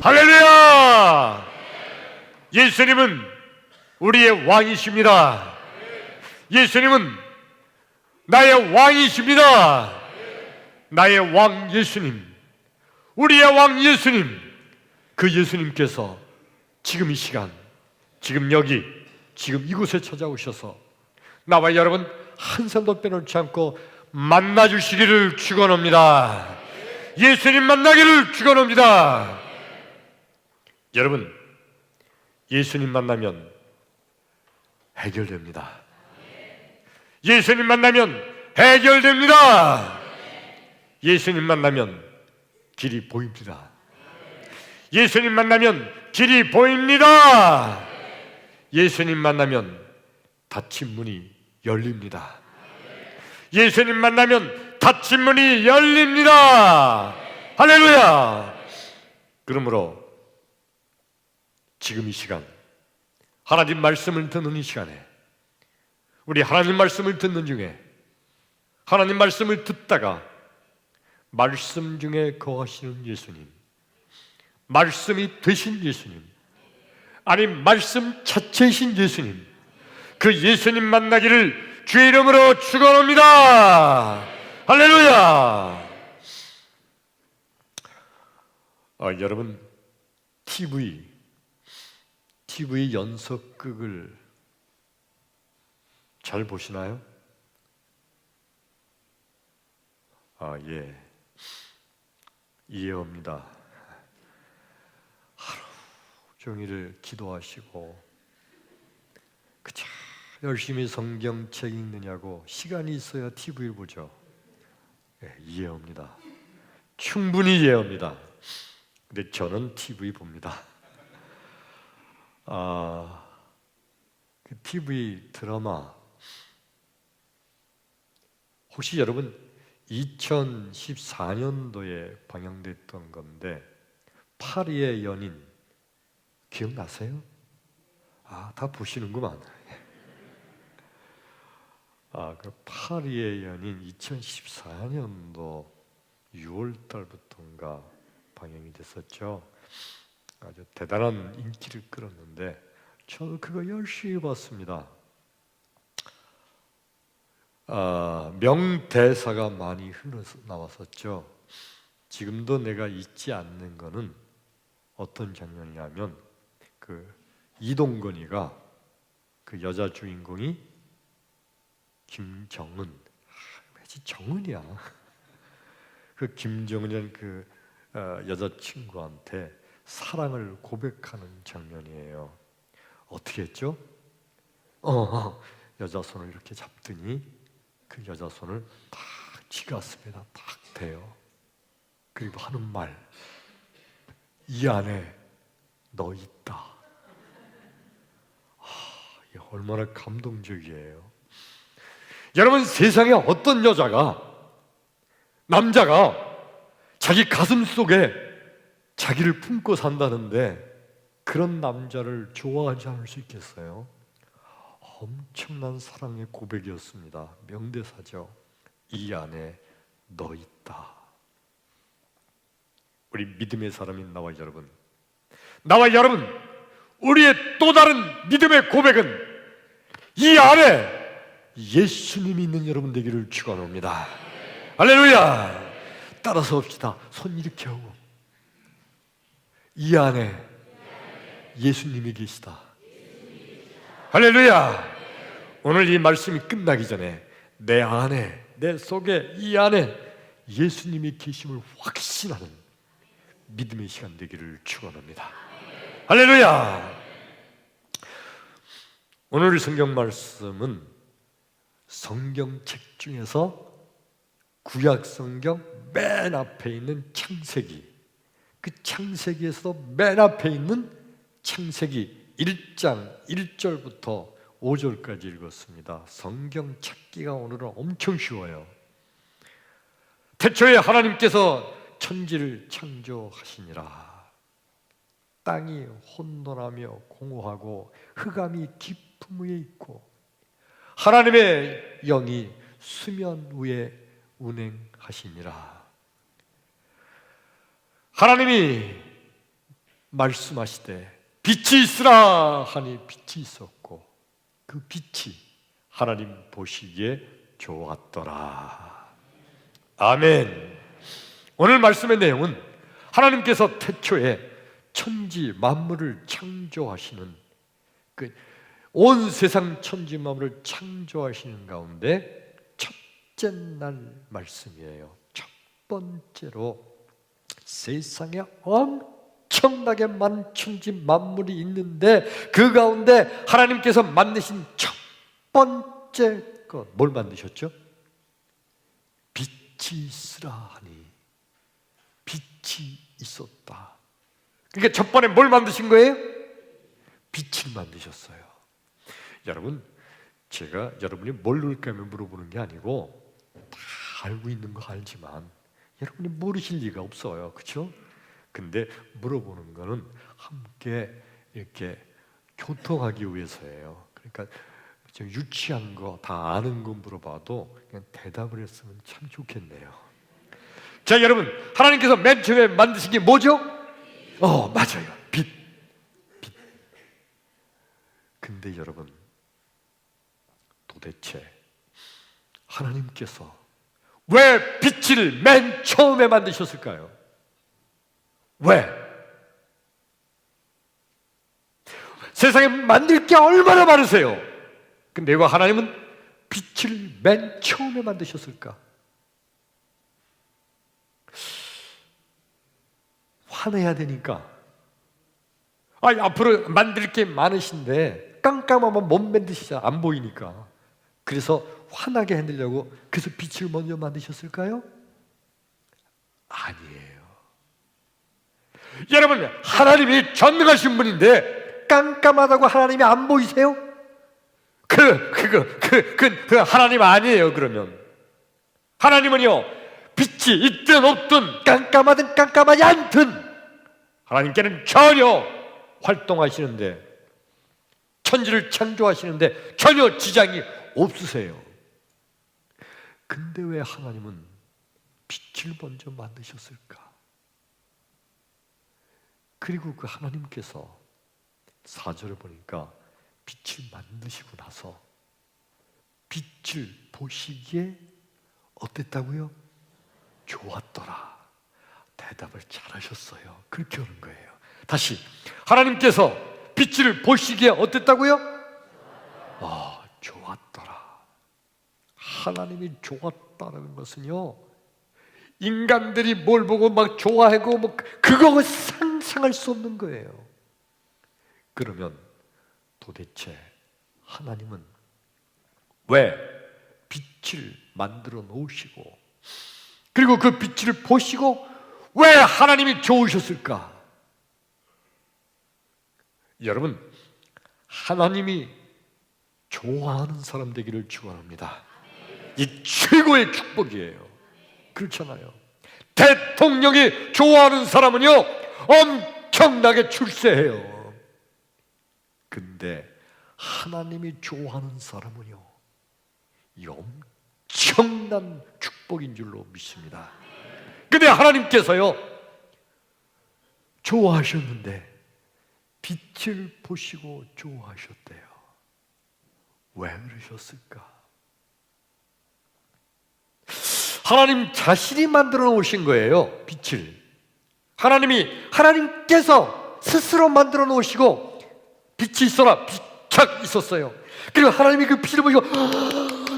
할렐루야! 예수님은 우리의 왕이십니다. 예수님은 나의 왕이십니다. 나의 왕 예수님, 우리의 왕 예수님, 그 예수님께서 지금 이 시간, 지금 여기, 지금 이곳에 찾아오셔서 나와 여러분 한 사람도 빼놓지 않고 만나주시기를 축원합니다. 예수님 만나기를 축원합니다. 여러분, 예수님 만나면 해결됩니다. 예수님 만나면 해결됩니다. 예수님 만나면 길이 보입니다. 예수님 만나면 길이 보입니다. 예수님 만나면 닫힌 문이 열립니다. 예수님 만나면 닫힌 문이 열립니다. 할렐루야! 그러므로 지금 이 시간, 하나님 말씀을 듣는 이 시간에 우리 하나님 말씀을 듣는 중에 하나님 말씀을 듣다가 말씀 중에 거하시는 예수님, 말씀이 되신 예수님, 아니 말씀 자체이신 예수님, 그 예수님 만나기를 주의 이름으로 축원합니다. 할렐루야! 여러분 TV 연속극을 잘 보시나요? 예, 이해합니다. 하루 종일 기도하시고 그저 열심히 성경책 읽느냐고 시간이 있어야 TV를 보죠. 예, 이해합니다. 충분히 이해합니다. 근데 저는 TV 봅니다. 그 TV 드라마 혹시 여러분 2014년도에 방영됐던 건데 파리의 연인 기억나세요? 다 보시는구만. 그 파리의 연인 2014년도 6월 달부터인가 방영이 됐었죠. 아주 대단한 인기를 끌었는데 저도 그거 열심히 봤습니다. 명대사가 많이 흘러나왔었죠. 지금도 내가 잊지 않는 거는 어떤 장면이냐면 그 이동건이가 그 여자 주인공이 김정은, 왜지 정은이야? 그 김정은이라는 그 여자친구한테 사랑을 고백하는 장면이에요. 어떻게 했죠? 여자 손을 이렇게 잡더니 그 여자 손을 딱 쥐갔습니다. 딱 대요. 그리고 하는 말, 이 안에 너 있다. 이게 얼마나 감동적이에요. 여러분, 세상에 어떤 남자가 자기 가슴 속에 자기를 품고 산다는데 그런 남자를 좋아하지 않을 수 있겠어요? 엄청난 사랑의 고백이었습니다. 명대사죠. 이 안에 너 있다. 우리 믿음의 사람인 나와 여러분, 우리의 또 다른 믿음의 고백은 이 안에 예수님이 있는 여러분 되기를 축원합니다. 할렐루야! 따라서 봅시다. 손 이렇게 하고, 이 안에 예수님이 계시다. 할렐루야! 오늘 이 말씀이 끝나기 전에 내 안에, 내 속에, 이 안에 예수님이 계심을 확신하는 믿음의 시간 되기를 축원합니다. 할렐루야! 오늘 성경 말씀은 성경책 중에서 구약 성경 맨 앞에 있는 창세기, 그 창세기에서도 맨 앞에 있는 창세기 1장 1절부터 5절까지 읽었습니다. 성경 찾기가 오늘은 엄청 쉬워요. 태초에 하나님께서 천지를 창조하시니라. 땅이 혼돈하며 공허하고 흑암이 깊음 위에 있고 하나님의 영이 수면 위에 운행하시니라. 하나님이 말씀하시되 빛이 있으라 하니 빛이 있었고 그 빛이 하나님 보시기에 좋았더라. 아멘. 오늘 말씀의 내용은 하나님께서 태초에 천지 만물을 창조하시는 온 세상 천지 만물을 창조하시는 가운데 첫째 날 말씀이에요. 첫 번째로 세상에 엄청나게 많은 천지 만물이 있는데 그 가운데 하나님께서 만드신 첫 번째 것 뭘 만드셨죠? 빛이 있으라 하니 빛이 있었다. 그러니까 첫 번에 뭘 만드신 거예요? 빛을 만드셨어요. 여러분, 제가 여러분이 뭘 넣을까 물어보는 게 아니고 다 알고 있는 거 알지만 여러분이 모르실 리가 없어요. 그렇죠? 근데 물어보는 거는 함께 이렇게 교통하기 위해서예요. 그러니까 좀 유치한 거 다 아는 거 물어봐도 그냥 대답을 했으면 참 좋겠네요. 자, 여러분, 하나님께서 맨 처음에 만드신 게 뭐죠? 맞아요. 빛. 근데 여러분, 도대체 하나님께서 왜 빛을 맨 처음에 만드셨을까요? 왜? 세상에 만들 게 얼마나 많으세요? 근데 왜 하나님은 빛을 맨 처음에 만드셨을까? 화내야 되니까. 앞으로 만들 게 많으신데 깜깜하면 못 만드시잖아. 안 보이니까. 그래서 환하게 해드리려고 그래서 빛을 먼저 만드셨을까요? 아니에요. 여러분, 하나님이 전능하신 분인데 깜깜하다고 하나님이 안 보이세요? 그 하나님 아니에요. 그러면 하나님은요, 빛이 있든 없든 깜깜하든 깜깜하지 않든 하나님께는 전혀 활동하시는데, 천지를 창조하시는데 전혀 지장이 없으세요. 근데 왜 하나님은 빛을 먼저 만드셨을까? 그리고 그 하나님께서 4절을 보니까 빛을 만드시고 나서 빛을 보시기에 어땠다고요? 좋았더라. 대답을 잘하셨어요. 그렇게 오는 거예요. 다시, 하나님께서 빛을 보시기에 어땠다고요? 좋았더라. 하나님이 좋았다는 것은요, 인간들이 뭘 보고 막 좋아하고 그거 상상할 수 없는 거예요. 그러면 도대체 하나님은 왜 빛을 만들어 놓으시고 그리고 그 빛을 보시고 왜 하나님이 좋으셨을까? 여러분, 하나님이 좋아하는 사람 되기를 축원합니다. 이 최고의 축복이에요. 그렇잖아요. 대통령이 좋아하는 사람은요, 엄청나게 출세해요. 근데 하나님이 좋아하는 사람은요, 이 엄청난 축복인 줄로 믿습니다. 근데 하나님께서요, 좋아하셨는데 빛을 보시고 좋아하셨대요. 왜 그러셨을까? 하나님 자신이 만들어 놓으신 거예요. 빛을 하나님께서 스스로 만들어 놓으시고 빛이 있어라, 빛착 있었어요. 그리고 하나님이 그 빛을 보시고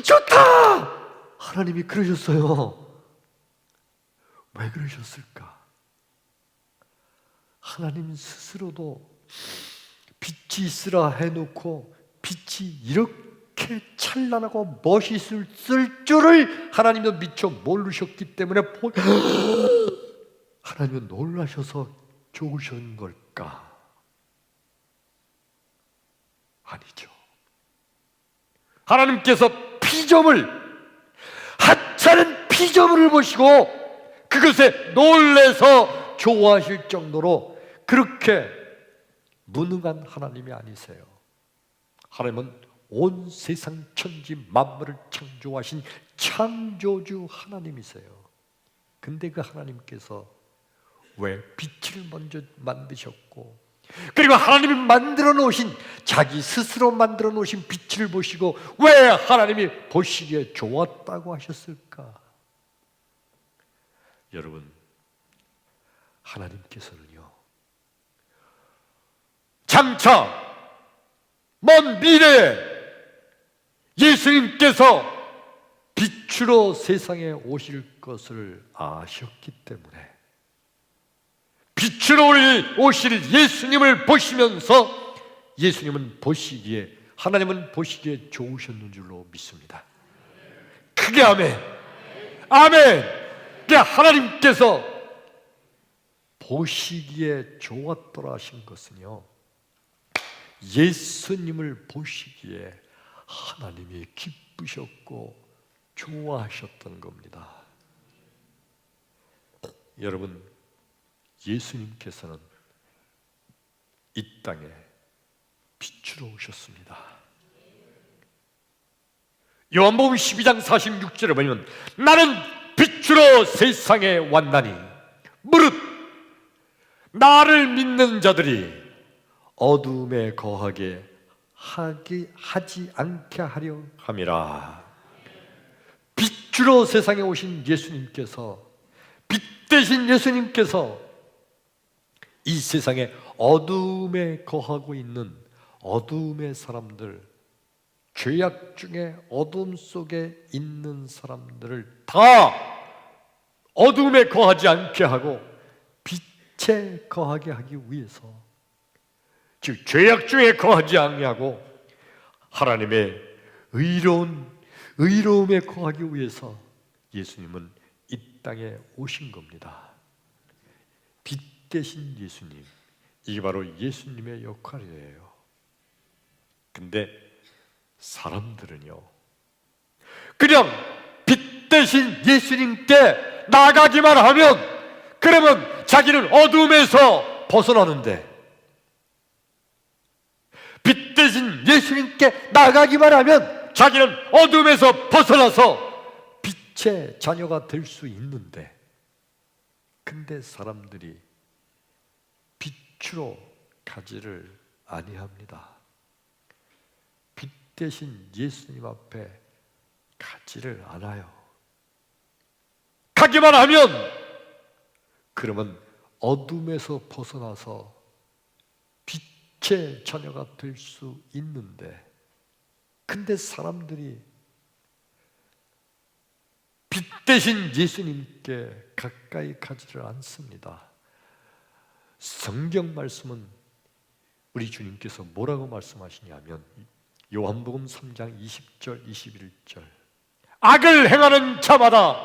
좋다! 하나님이 그러셨어요. 왜 그러셨을까? 하나님 스스로도 빛이 있으라 해놓고 빛이 이렇게 찬란하고 멋있을 줄을 하나님도 미처 모르셨기 때문에 하나님은 놀라셔서 좋으신 걸까? 아니죠. 하나님께서 하찮은 피조물을 보시고 그것에 놀래서 좋아하실 정도로 그렇게 무능한 하나님이 아니세요. 하나님은 온 세상 천지 만물을 창조하신 창조주 하나님이세요. 근데 그 하나님께서 왜 빛을 먼저 만드셨고, 그리고 하나님이 만들어 놓으신, 자기 스스로 만들어 놓으신 빛을 보시고 왜 하나님이 보시기에 좋았다고 하셨을까? 여러분, 하나님께서는요, 장차 먼 미래에 예수님께서 빛으로 세상에 오실 것을 아셨기 때문에 빛으로 오실 예수님을 보시면서 예수님은 보시기에, 하나님은 보시기에 좋으셨는 줄로 믿습니다. 크게 아멘. 아멘. 그러니까 하나님께서 보시기에 좋았더라 하신 것은요, 예수님을 보시기에 하나님이 기쁘셨고 좋아하셨던 겁니다. 여러분, 예수님께서는 이 땅에 빛으로 오셨습니다. 요한복음 12장 46절에 보면 나는 빛으로 세상에 왔나니 무릇 나를 믿는 자들이 어둠에 거하게 하지 않게 하려 함이라. 빛으로 세상에 오신 예수님께서, 빛 대신 예수님께서 이 세상에 어둠에 거하고 있는 어둠의 사람들, 죄악 중에 어둠 속에 있는 사람들을 다 어둠에 거하지 않게 하고 빛에 거하게 하기 위해서, 즉 죄악 중에 거하지 아니하고 하나님의 의로움에 거하기 위해서 예수님은 이 땅에 오신 겁니다. 빛 대신 예수님, 이게 바로 예수님의 역할이에요. 근데 사람들은요, 그냥 빛 대신 예수님께 나가기만 하면, 그러면 자기는 어둠에서 벗어나는데, 빛 대신 예수님께 나가기만 하면 자기는 어둠에서 벗어나서 빛의 자녀가 될 수 있는데, 근데 사람들이 빛으로 가지를 아니합니다. 빛 대신 예수님 앞에 가지를 않아요. 가기만 하면 그러면 어둠에서 벗어나서 빛의 자녀가 될 수 있는데, 근데 사람들이 빛 대신 예수님께 가까이 가지를 않습니다. 성경 말씀은 우리 주님께서 뭐라고 말씀하시냐면 요한복음 3장 20절 21절, 악을 행하는 자마다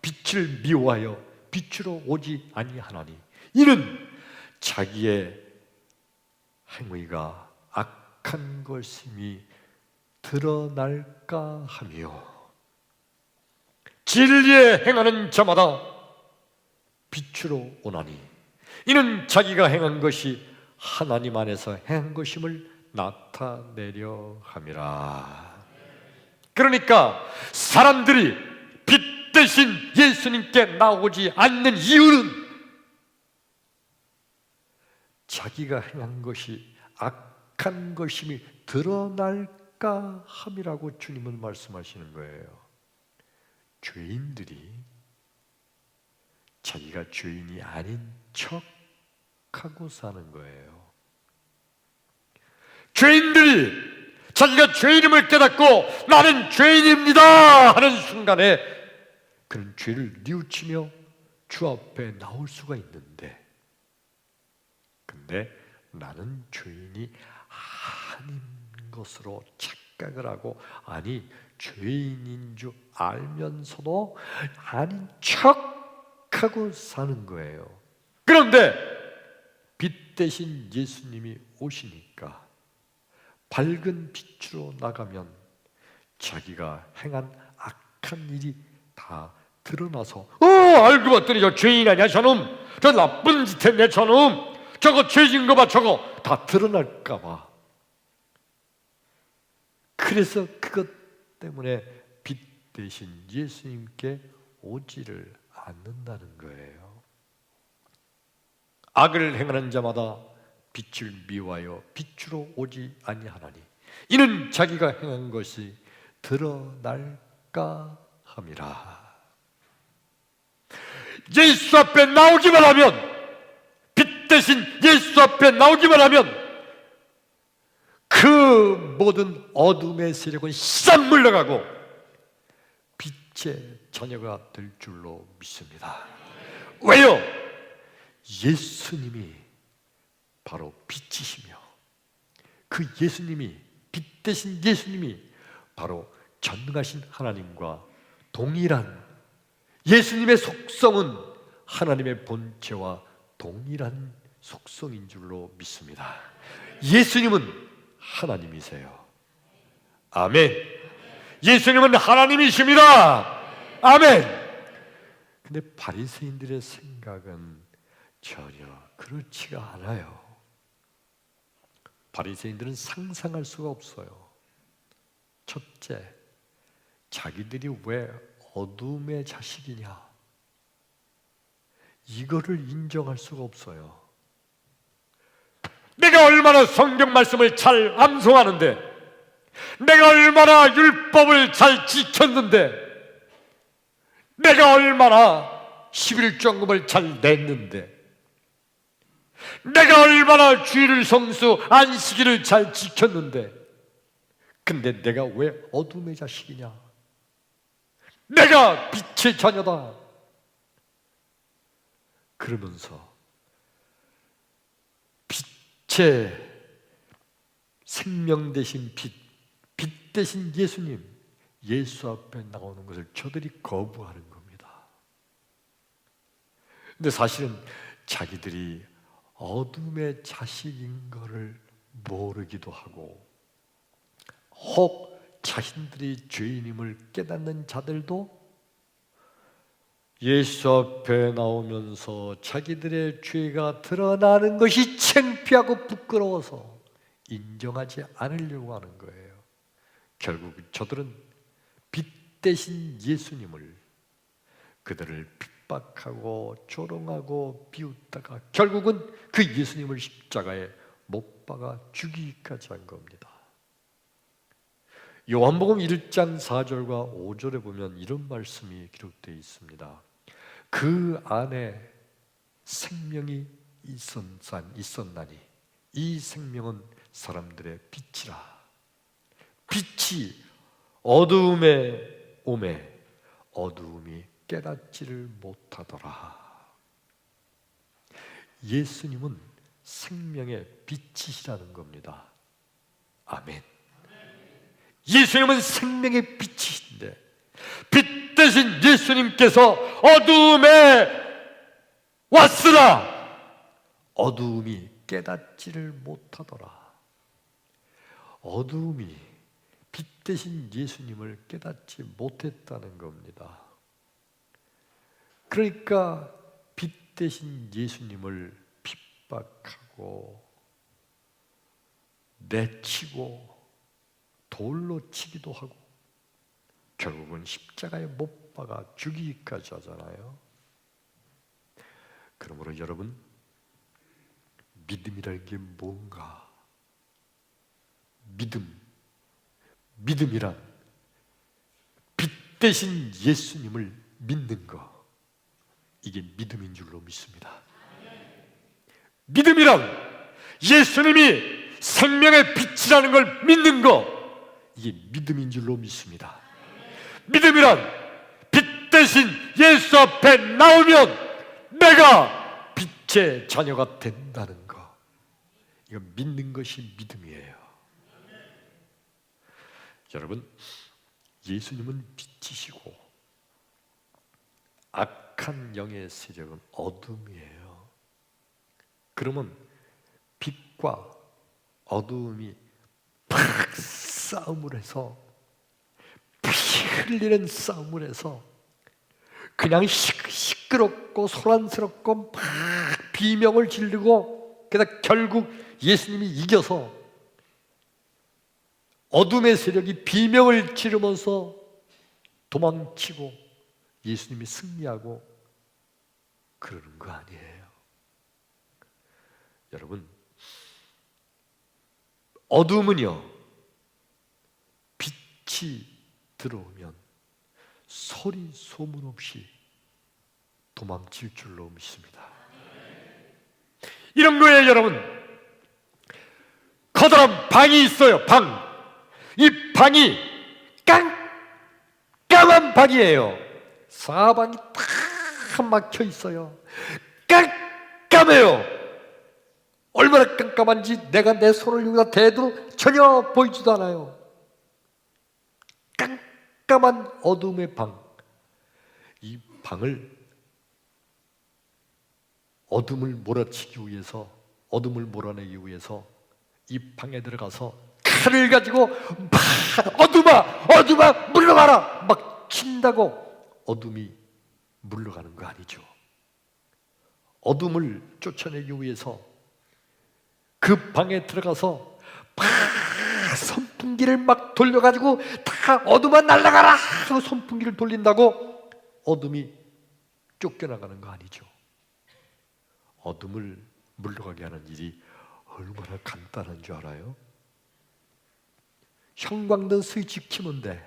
빛을 미워하여 빛으로 오지 아니하나니 이는 자기의 행위가 악한 것임이 드러날까 하며, 진리에 행하는 자마다 빛으로 오나니 이는 자기가 행한 것이 하나님 안에서 행한 것임을 나타내려 함이라. 그러니까 사람들이 빛 대신 예수님께 나오지 않는 이유는 자기가 행한 것이 악한 것임이 드러날까 함이라고 주님은 말씀하시는 거예요. 죄인들이 자기가 죄인이 아닌 척하고 사는 거예요. 죄인들이 자기가 죄인임을 깨닫고 나는 죄인입니다 하는 순간에 그는 죄를 뉘우치며 주 앞에 나올 수가 있는데, 근데 나는 죄인이 아닌 것으로 착각을 하고, 아니 죄인인 줄 알면서도 아닌 척하고 사는 거예요. 그런데 빛 대신 예수님이 오시니까 밝은 빛으로 나가면 자기가 행한 악한 일이 다 드러나서, 알고 봤더니 저 죄인 아니야 저놈, 저 나쁜 짓 했네 저놈, 저거 죄진 거 봐, 저거 다 드러날까 봐. 그래서 그것 때문에 빛 대신 예수님께 오지를 않는다는 거예요. 악을 행하는 자마다 빛을 미워하여 빛으로 오지 아니하나니 이는 자기가 행한 것이 드러날까 함이라. 예수 앞에 나오기만 하면, 빛 대신 예수 앞에 나오기만 하면 그 모든 어둠의 세력은 싹 물러가고 빛의 자녀가 될 줄로 믿습니다. 왜요? 예수님이 바로 빛이시며 그 예수님이, 빛 대신 예수님이 바로 전능하신 하나님과 동일한, 예수님의 속성은 하나님의 본체와 동일한 속성인 줄로 믿습니다. 예수님은 하나님이세요. 아멘. 예수님은 하나님이십니다. 아멘. 근데 바리새인들의 생각은 전혀 그렇지가 않아요. 바리새인들은 상상할 수가 없어요. 첫째, 자기들이 왜 어둠의 자식이냐, 이거를 인정할 수가 없어요. 내가 얼마나 성경 말씀을 잘 암송하는데, 내가 얼마나 율법을 잘 지켰는데, 내가 얼마나 11조금을 잘 냈는데, 내가 얼마나 주일을 성수, 안식일을 잘 지켰는데, 근데 내가 왜 어둠의 자식이냐? 내가 빛의 자녀다. 그러면서 빛의 생명 대신 빛, 빛 대신 예수님, 예수 앞에 나오는 것을 저들이 거부하는 겁니다. 근데 사실은 자기들이 어둠의 자식인 것을 모르기도 하고, 혹 자신들이 죄인임을 깨닫는 자들도 예수 앞에 나오면서 자기들의 죄가 드러나는 것이 창피하고 부끄러워서 인정하지 않으려고 하는 거예요. 결국 저들은 빛 대신 예수님을, 그들을 핍박하고 조롱하고 비웃다가 결국은 그 예수님을 십자가에 못 박아 죽이기까지 한 겁니다. 요한복음 1장 4절과 5절에 보면 이런 말씀이 기록되어 있습니다. 그 안에 생명이 있었나니 이 생명은 사람들의 빛이라. 빛이 어두움에 오매 어두움이 깨닫지를 못하더라. 예수님은 생명의 빛이시라는 겁니다. 아멘. 예수님은 생명의 빛이신데, 빛 대신 예수님께서 어두움에 왔으나 어두움이 깨닫지를 못하더라. 어두움이 빛 대신 예수님을 깨닫지 못했다는 겁니다. 그러니까 빛 대신 예수님을 핍박하고 내치고 돌로 치기도 하고 결국은 십자가에 못 박아 죽이기까지 하잖아요. 그러므로 여러분, 믿음이라는 게 뭔가? 믿음이란 빛 대신 예수님을 믿는 거, 이게 믿음인 줄로 믿습니다. 믿음이란 예수님이 생명의 빛이라는 걸 믿는 거, 이게 믿음인 줄로 믿습니다. 믿음이란 빛 대신 예수 앞에 나오면 내가 빛의 자녀가 된다는 거, 이거 믿는 것이 믿음이에요. 여러분, 예수님은 빛이시고 악한 영의 세력은 어둠이에요. 그러면 빛과 어두움이 막 싸움을 해서, 피 흘리는 싸움을 해서 그냥 시끄럽고 소란스럽고 막 비명을 지르고, 그러다 결국 예수님이 이겨서 어둠의 세력이 비명을 지르면서 도망치고 예수님이 승리하고 그러는 거 아니에요. 여러분, 어둠은요, 빛이 들어오면 소리 소문 없이 도망칠 줄로 믿습니다. 이런 거예요, 여러분. 커다란 방이 있어요. 방. 이 방이 깜깜한 방이에요. 사방이 다 막혀 있어요. 깜깜해요. 얼마나 깜깜한지 내가 내 손을 여기다 대도 전혀 보이지도 않아요. 깜깜한 어둠의 방. 이 방을 어둠을 몰아치기 위해서, 어둠을 몰아내기 위해서 이 방에 들어가서 칼을 가지고 막 어둠아 물러가라 막 친다고 어둠이 물러가는 거 아니죠. 어둠을 쫓아내기 위해서 그 방에 들어가서 막 선풍기를 막 돌려가지고 다 어둠아 날아가라 하고 선풍기를 돌린다고 어둠이 쫓겨나가는 거 아니죠. 어둠을 물러가게 하는 일이 얼마나 간단한 줄 알아요? 형광등 스위치 키면 돼.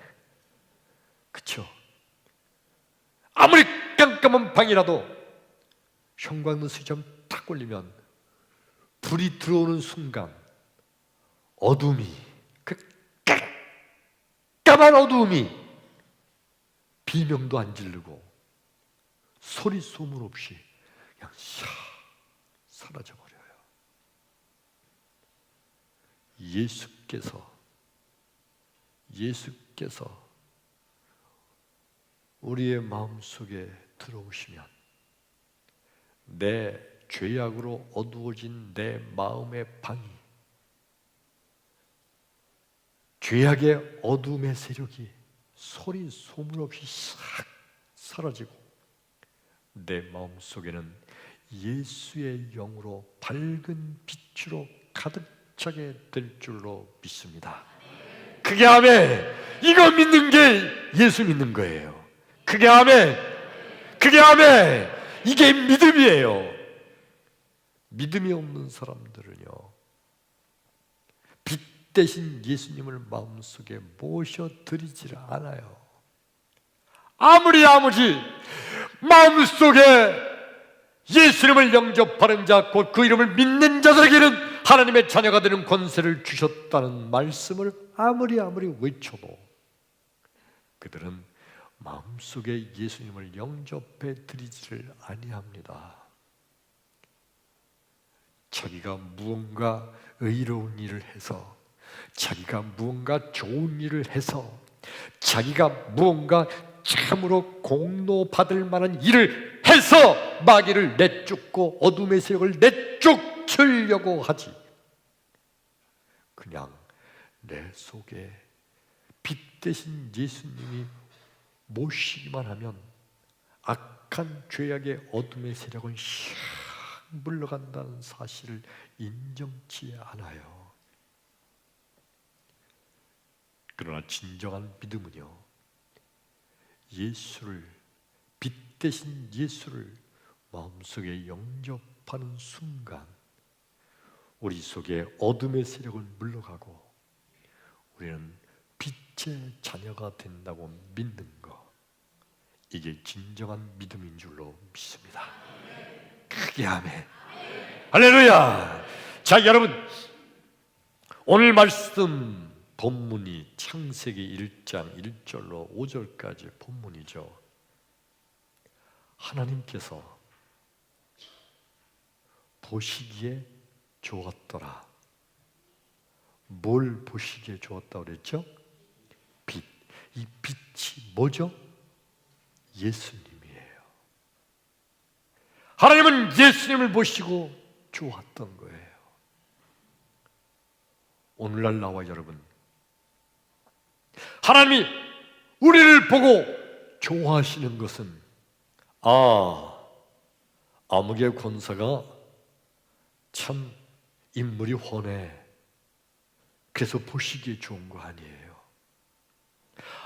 그쵸? 아무리 깜깜한 방이라도 형광등 스위치 탁 올리면 불이 들어오는 순간 어둠이, 그 깜깜한 어둠이 비명도 안 지르고 소리 소문 없이 그냥 샥 사라져버려요. 예수께서 우리의 마음속에 들어오시면 내 죄악으로 어두워진 내 마음의 방이, 죄악의 어둠의 세력이 소리 소문 없이 싹 사라지고 내 마음속에는 예수의 영으로 밝은 빛으로 가득 차게 될 줄로 믿습니다. 그게 아멘. 이거 믿는 게 예수 믿는 거예요. 그게 아멘. 그게 아멘. 이게 믿음이에요. 믿음이 없는 사람들은요, 빛 대신 예수님을 마음속에 모셔드리질 않아요. 아무리 마음속에 예수님을 영접하는 자, 곧 그 이름을 믿는 자들에게는 하나님의 자녀가 되는 권세를 주셨다는 말씀을 아무리 외쳐도 그들은 마음속에 예수님을 영접해 드리지를 아니합니다. 자기가 무언가 의로운 일을 해서, 자기가 무언가 좋은 일을 해서, 자기가 무언가 참으로 공로받을 만한 일을 해서 마귀를 내쫓고 어둠의 세력을 내쫓으려고 하지, 그냥 내 속에 빛 대신 예수님이 모시기만 하면 악한 죄악의 어둠의 세력은 샥 물러간다는 사실을 인정치 않아요. 그러나 진정한 믿음은요, 빛 대신 예수를 마음속에 영접하는 순간 우리 속에 어둠의 세력은 물러가고 우리는 빛의 자녀가 된다고 믿는 것, 이게 진정한 믿음인 줄로 믿습니다. 크게 아멘. 할렐루야. 자, 여러분, 오늘 말씀 본문이 창세기 1장 1절로 5절까지 본문이죠. 하나님께서 보시기에 좋았더라. 뭘 보시기에 좋았다고 그랬죠? 빛. 이 빛이 뭐죠? 예수님이에요. 하나님은 예수님을 보시고 좋았던 거예요. 오늘날 나와 여러분, 하나님이 우리를 보고 좋아하시는 것은 아무개 권사가 참 인물이 훤해, 그래서 보시기에 좋은 거 아니에요.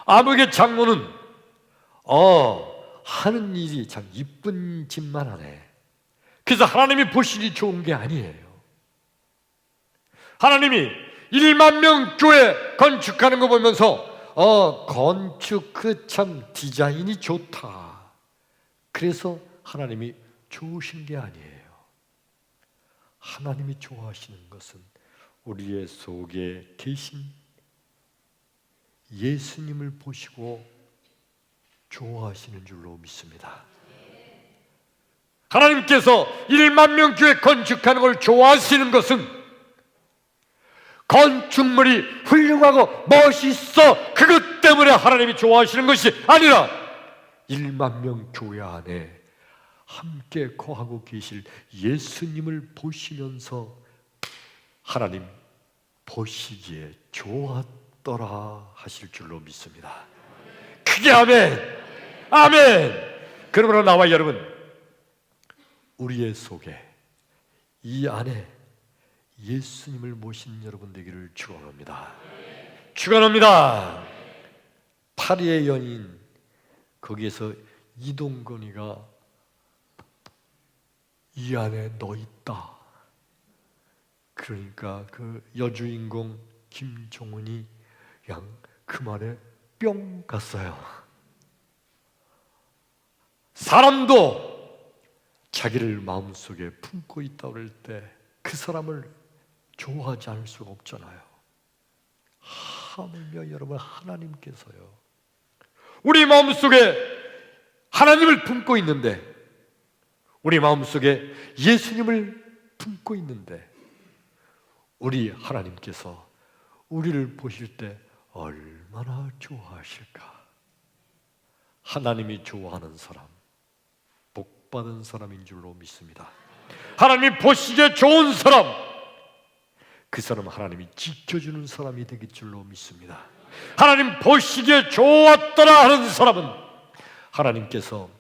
아무개 장모는 하는 일이 참 이쁜 짓만 하네, 그래서 하나님이 보시기 좋은 게 아니에요. 하나님이 1만 명 교회 건축하는 거 보면서 건축 그 참 디자인이 좋다. 그래서 하나님이 좋으신 게 아니에요. 하나님이 좋아하시는 것은 우리의 속에 계신 예수님을 보시고 좋아하시는 줄로 믿습니다. 하나님께서 1만 명 교회 건축하는 걸 좋아하시는 것은 건축물이 훌륭하고 멋있어 그것 때문에 하나님이 좋아하시는 것이 아니라 1만 명 교회 안에 함께 거하고 계실 예수님을 보시면서 하나님 보시기에 좋았더라 하실 줄로 믿습니다. 크게 아멘. 아멘. 그러므로 나와 여러분, 우리의 속에 이 안에 예수님을 모신 여러분 되기를 축원합니다. 축원합니다. 파리의 연인, 거기에서 이동건이가 이 안에 너 있다. 그러니까 그 여주인공 김종은이 그냥 그 말에 뿅 갔어요. 사람도 자기를 마음속에 품고 있다고 할 때 그 사람을 좋아하지 않을 수가 없잖아요. 하물며 여러분, 하나님께서요, 우리 마음속에 하나님을 품고 있는데, 우리 마음속에 예수님을 품고 있는데, 우리 하나님께서 우리를 보실 때 얼마나 좋아하실까. 하나님이 좋아하는 사람, 복받은 사람인 줄로 믿습니다. 하나님이 보시기에 좋은 사람, 그 사람 하나님이 지켜주는 사람이 되길 줄로 믿습니다. 하나님 보시기에 좋았더라 하는 사람은 하나님께서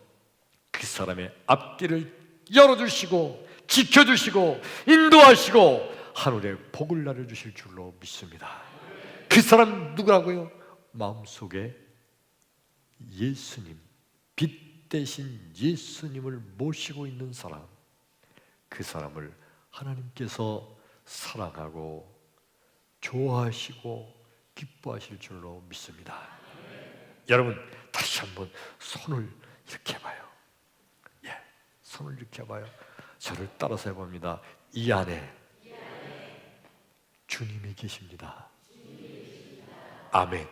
그 사람의 앞길을 열어주시고 지켜주시고 인도하시고 하늘에 복을 나눠주실 줄로 믿습니다. 그 사람 누구라고요? 마음속에 예수님, 빛 대신 예수님을 모시고 있는 사람, 그 사람을 하나님께서 사랑하고 좋아하시고 기뻐하실 줄로 믿습니다. 여러분, 다시 한번 손을 이렇게 해봐요. 손을 이렇게 해봐요. 저를 따라서 해봅니다. 이 안에 주님이 계십니다. 아멘.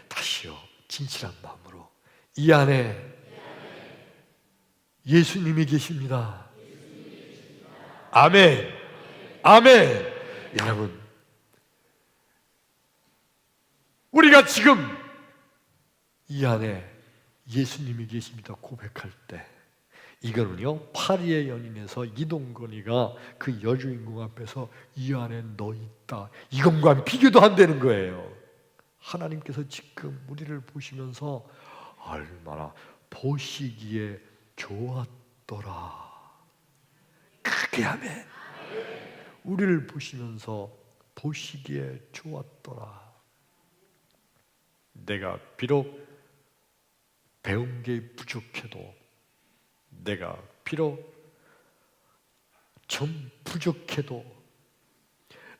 다시요, 진실한 마음으로 이 안에 예수님이 계십니다. 아멘. 아멘. 여러분, 우리가 지금 이 안에 예수님이 계십니다 고백할 때, 이거는요, 파리의 연인에서 이동건이가 그 여주인공 앞에서 이 안에 너 있다, 이것과 비교도 안 되는 거예요. 하나님께서 지금 우리를 보시면서 얼마나 보시기에 좋았더라. 크게 아멘. 우리를 보시면서 보시기에 좋았더라. 내가 비록 배운 게 부족해도, 내가 비록 좀 부족해도,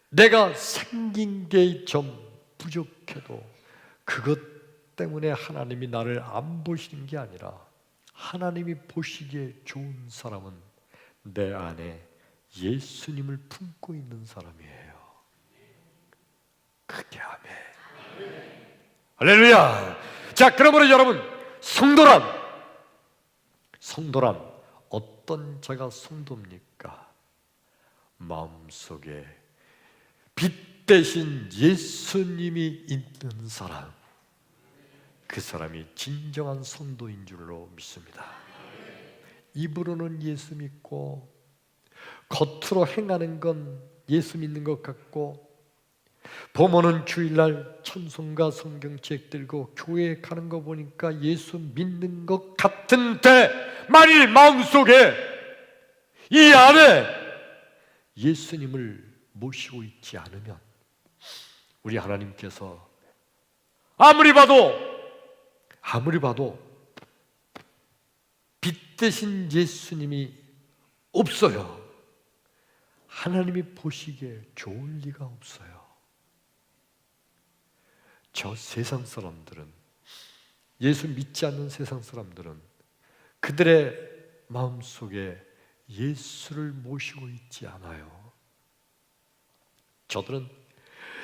내가 생긴 게 좀 부족해도 그것 때문에 하나님이 나를 안 보시는 게 아니라 하나님이 보시기에 좋은 사람은 내 안에 예수님을 품고 있는 사람이에요. 크게 아멘. 할렐루야. 자, 그러므로 여러분, 성도란 어떤 자가 성도입니까? 마음속에 빛 대신 예수님이 있는 사람, 그 사람이 진정한 성도인 줄로 믿습니다. 입으로는 예수 믿고 겉으로 행하는 건 예수 믿는 것 같고, 부모는 주일날 찬송가 성경책 들고 교회에 가는 거 보니까 예수 믿는 것 같은데, 만일 마음속에 이 안에 예수님을 모시고 있지 않으면 우리 하나님께서 아무리 봐도 빛 대신 예수님이 없어요. 하나님이 보시기에 좋을 리가 없어요. 저 세상 사람들은, 예수 믿지 않는 세상 사람들은 그들의 마음속에 예수를 모시고 있지 않아요. 저들은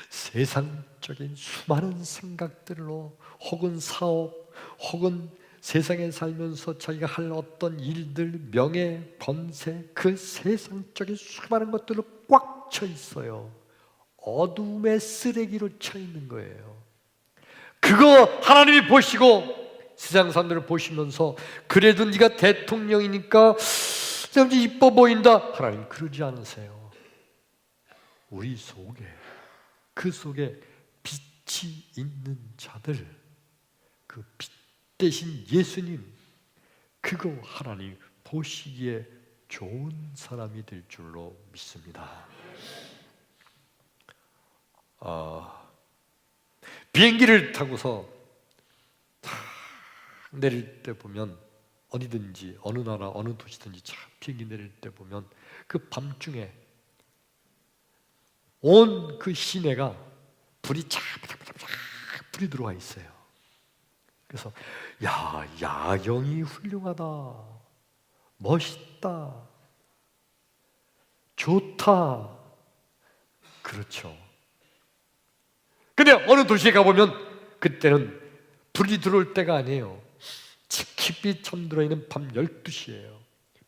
세상적인 수많은 생각들로, 혹은 사업, 혹은 세상에 살면서 자기가 할 어떤 일들, 명예, 권세, 그 세상적인 수많은 것들로 꽉 차 있어요. 어둠의 쓰레기로 차 있는 거예요. 그거 하나님이 보시고, 세상 사람들을 보시면서 그래도 네가 대통령이니까 좀 이뻐 보인다, 하나님 그러지 않으세요. 우리 속에, 그 속에 빛이 있는 자들, 그 빛 대신 예수님, 그거 하나님 보시기에 좋은 사람이 될 줄로 믿습니다. 비행기를 타고서 내릴 때 보면, 어디든지 어느 나라 어느 도시든지 비행기 내릴 때 보면 그 밤중에 온 그 시내가 불이 불이 들어와 있어요. 그래서 야, 야경이 훌륭하다, 멋있다, 좋다. 그렇죠. 근데 어느 도시에 가보면 그때는 불이 들어올 때가 아니에요. 깊이 잠들어 있는 밤 12시예요.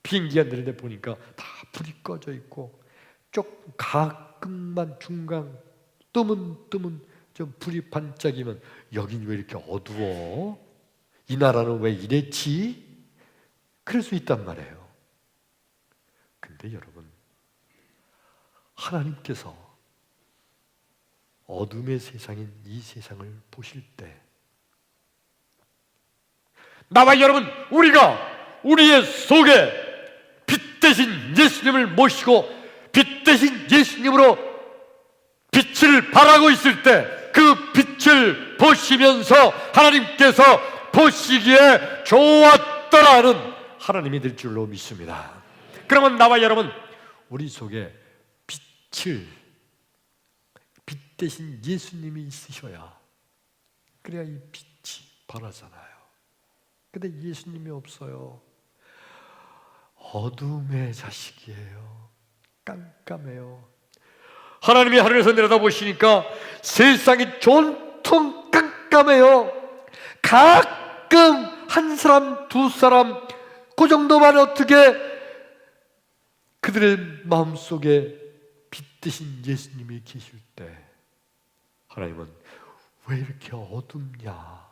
비행기가 내리는데 보니까 다 불이 꺼져 있고, 조금 가끔만 중간 뜨문 좀 불이 반짝이면 여긴 왜 이렇게 어두워? 이 나라는 왜 이랬지? 그럴 수 있단 말이에요. 근데 여러분, 하나님께서 어둠의 세상인 이 세상을 보실 때, 나와 여러분, 우리가 우리의 속에 빛 대신 예수님을 모시고 빛 대신 예수님으로 빛을 발하고 있을 때, 그 빛을 보시면서 하나님께서 보시기에 좋았더라는 하나님이 될 줄로 믿습니다. 그러면 나와 여러분, 우리 속에 빛 대신 예수님이 있으셔야, 그래야 이 빛이 발하잖아요. 근데 예수님이 없어요. 어둠의 자식이에요. 깜깜해요. 하나님이 하늘에서 내려다보시니까 세상이 온통 깜깜해요. 가끔 한 사람, 두 사람, 그 정도만 어떻게 그들의 마음속에 빛 대신 예수님이 계실 때, 하나님은 왜 이렇게 어둡냐,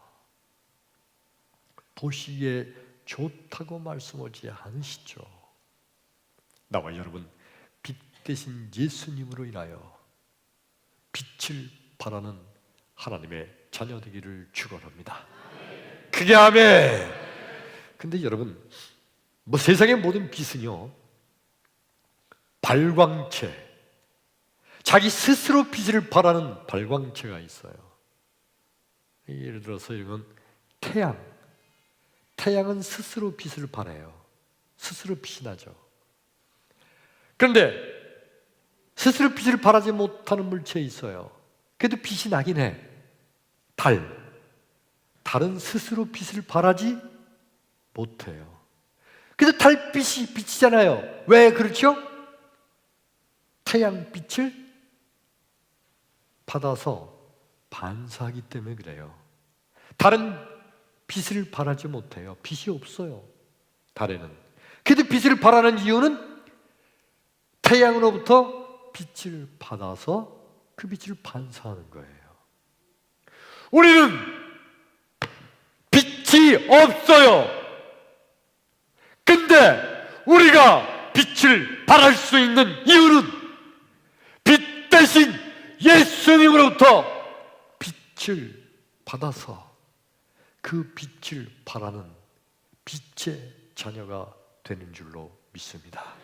보시기에 좋다고 말씀하지 않으시죠. 나와 여러분, 빛 대신 예수님으로 인하여 빛을 발하는 하나님의 자녀 되기를 축원합니다. 그게 아멘. 근데 여러분, 뭐 세상의 모든 빛은요, 발광체, 자기 스스로 빛을 발하는 발광체가 있어요. 예를 들어서 이건 태양은 스스로 빛을 발해요. 스스로 빛이 나죠. 그런데 스스로 빛을 발하지 못하는 물체가 있어요. 그래도 빛이 나긴 해. 달은 스스로 빛을 발하지 못해요. 그래서 달빛이 빛이잖아요. 왜 그렇죠? 태양빛을 받아서 반사하기 때문에 그래요. 달은 빛을 발하지 못해요. 빛이 없어요, 달에는. 그래도 빛을 발하는 이유는 태양으로부터 빛을 받아서 그 빛을 반사하는 거예요. 우리는 빛이 없어요. 근데 우리가 빛을 발할 수 있는 이유는 빛 대신 예수님으로부터 빛을 받아서 그 빛을 발하는 빛의 자녀가 되는 줄로 믿습니다.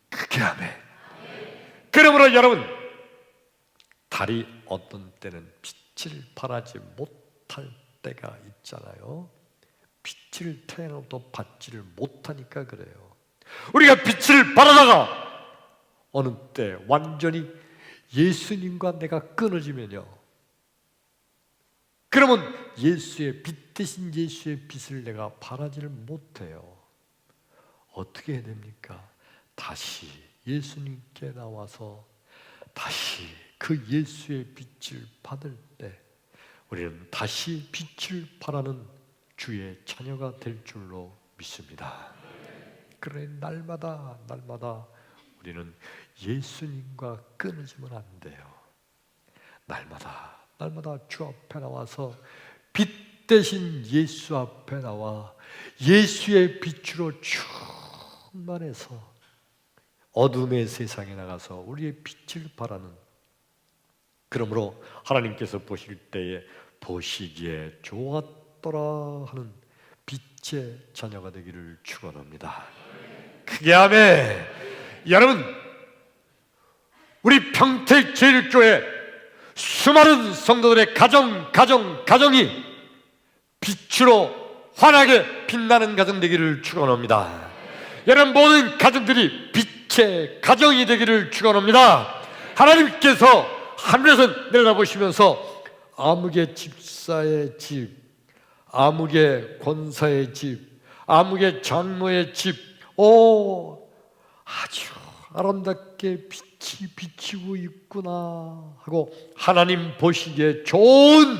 그게 아멘. 그러므로 여러분, 달이 어떤 때는 빛을 발하지 못할 때가 있잖아요. 빛을 태양으로부터 받지를 못하니까 그래요. 우리가 빛을 발하다가 어느 때 완전히 예수님과 내가 끊어지면요, 그러면 예수의 빛 대신 예수의 빛을 내가 바라지를 못해요. 어떻게 해야 됩니까? 다시 예수님께 나와서 다시 그 예수의 빛을 받을 때 우리는 다시 빛을 발하는 주의 자녀가 될 줄로 믿습니다. 그래 날마다 우리는 예수님과 끊어지면 안 돼요. 날마다 주 앞에 나와서 빛 대신 예수 앞에 나와 예수의 빛으로 충만해서 어둠의 세상에 나가서 우리의 빛을 발하는, 그러므로 하나님께서 보실 때에 보시기에 좋았더라 하는 빛의 자녀가 되기를 축원합니다. 크게 아멘. 여러분, 우리 평택제일교회 수많은 성도들의 가정이 빛으로 환하게 빛나는 가정 되기를 축원합니다. 여러분 모든 가정들이 빛의 가정이 되기를 축원합니다. 하나님께서 하늘에서 내려다보시면서 아무개 집사의 집, 아무개 권사의 집, 아무개 장로의 집, 아주 아름답게 빛이 비치고 있구나 하고 하나님 보시기에 좋은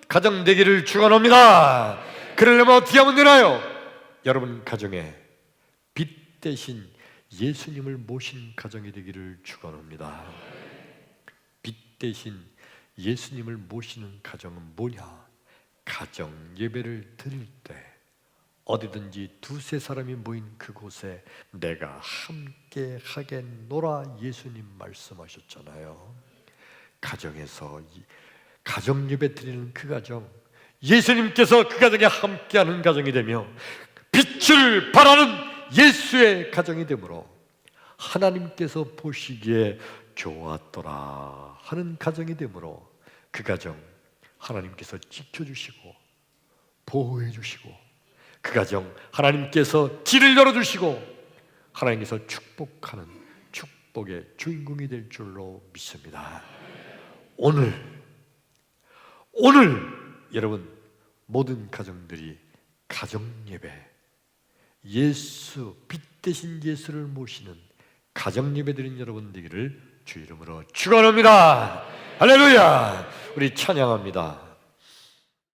가정 되기를 축원합니다. 그러려면 어떻게 하면 되나요? 여러분 가정에 빛 대신 예수님을 모신 가정이 되기를 축원합니다. 빛 대신 예수님을 모시는 가정은 뭐냐? 가정 예배를 드릴 때 어디든지 두세 사람이 모인 그곳에 내가 함께 하겠노라 예수님 말씀하셨잖아요. 가정에서 가정 예배 드리는 그 가정, 예수님께서 그 가정에 함께하는 가정이 되며 빛을 발하는 예수의 가정이 되므로 하나님께서 보시기에 좋았더라 하는 가정이 되므로 그 가정 하나님께서 지켜주시고 보호해주시고 그 가정 하나님께서 길을 열어주시고 하나님께서 축복하는 축복의 주인공이 될 줄로 믿습니다. 오늘 여러분 모든 가정들이 가정예배, 예수 빛 대신 예수를 모시는 가정예배 드린 여러분 되기를 주 이름으로 축원합니다. 할렐루야. 우리 찬양합니다.